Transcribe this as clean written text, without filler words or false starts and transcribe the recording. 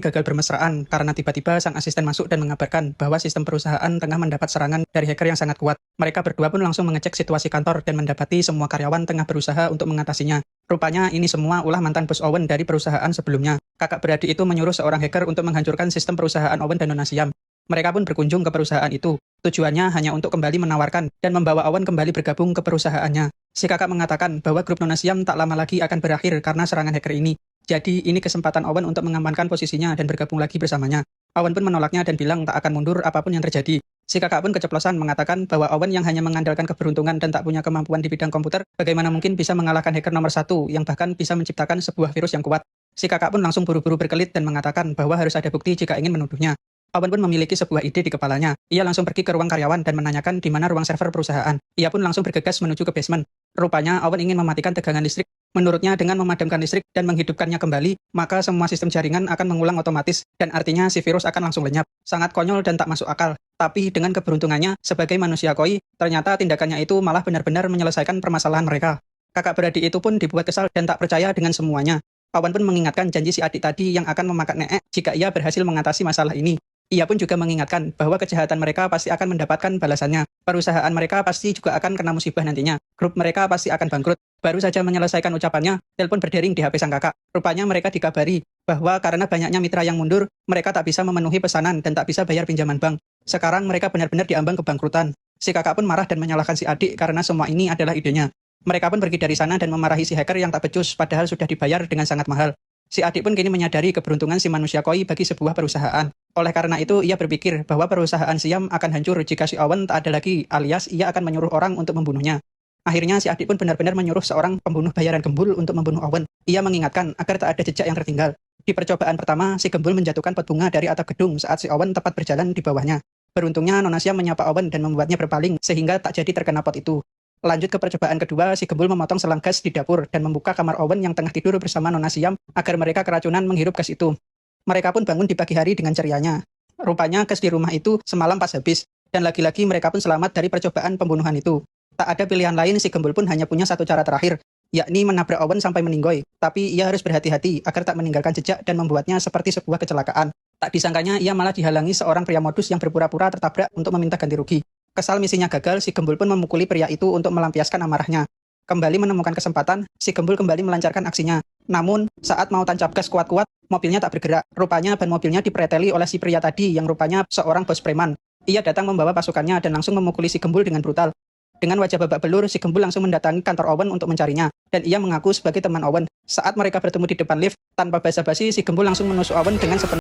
gagal bermesraan karena tiba-tiba sang asisten masuk dan mengabarkan bahwa sistem perusahaan tengah mendapat serangan dari hacker yang sangat kuat. Mereka berdua pun langsung mengecek situasi kantor dan mendapati semua karyawan tengah berusaha untuk mengatasinya. Rupanya ini semua ulah mantan bos Owen dari perusahaan sebelumnya. Kakak beradik itu menyuruh seorang hacker untuk menghancurkan sistem perusahaan Owen dan Nona Siam. Mereka pun berkunjung ke perusahaan itu. Tujuannya hanya untuk kembali menawarkan dan membawa Owen kembali bergabung ke perusahaannya. Si kakak mengatakan bahwa grup Nona Siam tak lama lagi akan berakhir karena serangan hacker ini. Jadi ini kesempatan Owen untuk mengamankan posisinya dan bergabung lagi bersamanya. Owen pun menolaknya dan bilang tak akan mundur apapun yang terjadi. Si kakak pun keceplosan mengatakan bahwa Owen yang hanya mengandalkan keberuntungan dan tak punya kemampuan di bidang komputer, bagaimana mungkin bisa mengalahkan hacker nomor satu yang bahkan bisa menciptakan sebuah virus yang kuat. Si kakak pun langsung buru-buru berkelit dan mengatakan bahwa harus ada bukti jika ingin menuduhnya. Owen pun memiliki sebuah ide di kepalanya. Ia langsung pergi ke ruang karyawan dan menanyakan di mana ruang server perusahaan. Ia pun langsung bergegas menuju ke basement. Rupanya Owen ingin mematikan tegangan listrik. Menurutnya dengan memadamkan listrik dan menghidupkannya kembali, maka semua sistem jaringan akan mengulang otomatis dan artinya si virus akan langsung lenyap. Sangat konyol dan tak masuk akal. Tapi dengan keberuntungannya, sebagai manusia koi, ternyata tindakannya itu malah benar-benar menyelesaikan permasalahan mereka. Kakak beradik itu pun dibuat kesal dan tak percaya dengan semuanya. Owen pun mengingatkan janji si adik tadi yang akan memakan Neek jika ia berhasil mengatasi masalah ini. Ia pun juga mengingatkan bahwa kejahatan mereka pasti akan mendapatkan balasannya. Perusahaan mereka pasti juga akan kena musibah nantinya. Grup mereka pasti akan bangkrut. Baru saja menyelesaikan ucapannya, telepon berdering di HP sang kakak. Rupanya mereka dikabari bahwa karena banyaknya mitra yang mundur, mereka tak bisa memenuhi pesanan dan tak bisa bayar pinjaman bank. Sekarang mereka benar-benar diambang kebangkrutan. Si kakak pun marah dan menyalahkan si adik karena semua ini adalah idenya. Mereka pun pergi dari sana dan memarahi si hacker yang tak becus padahal sudah dibayar dengan sangat mahal. Si adik pun kini menyadari keberuntungan si manusia koi bagi sebuah perusahaan. Oleh karena itu, ia berpikir bahwa perusahaan Siam akan hancur jika si Owen tak ada lagi, alias ia akan menyuruh orang untuk membunuhnya. Akhirnya si adik pun benar-benar menyuruh seorang pembunuh bayaran gembul untuk membunuh Owen. Ia mengingatkan agar tak ada jejak yang tertinggal. Di percobaan pertama, si gembul menjatuhkan pot bunga dari atap gedung saat si Owen tepat berjalan di bawahnya. Beruntungnya Nona Siam menyapa Owen dan membuatnya berpaling sehingga tak jadi terkena pot itu. Lanjut ke percobaan kedua, si gembul memotong selang gas di dapur dan membuka kamar Owen yang tengah tidur bersama Nona Siam agar mereka keracunan menghirup gas itu. Mereka pun bangun di pagi hari dengan cerianya. Rupanya gas di rumah itu semalam pas habis, dan lagi-lagi mereka pun selamat dari percobaan pembunuhan itu. Tak ada pilihan lain, si gembul pun hanya punya satu cara terakhir, yakni menabrak Owen sampai meninggoy. Tapi ia harus berhati-hati agar tak meninggalkan jejak dan membuatnya seperti sebuah kecelakaan. Tak disangkanya ia malah dihalangi seorang pria modus yang berpura-pura tertabrak untuk meminta ganti rugi. Kesal misinya gagal, si gembul pun memukuli pria itu untuk melampiaskan amarahnya. Kembali menemukan kesempatan, si gembul kembali melancarkan aksinya. Namun, saat mau tancap gas kuat-kuat, mobilnya tak bergerak. Rupanya ban mobilnya dipreteli oleh si pria tadi yang rupanya seorang bos preman. Ia datang membawa pasukannya dan langsung memukuli si gembul dengan brutal. Dengan wajah babak belur, si gembul langsung mendatangi kantor Owen untuk mencarinya. Dan ia mengaku sebagai teman Owen. Saat mereka bertemu di depan lift, tanpa basa-basi, si gembul langsung menusuk Owen dengan sepenuhnya.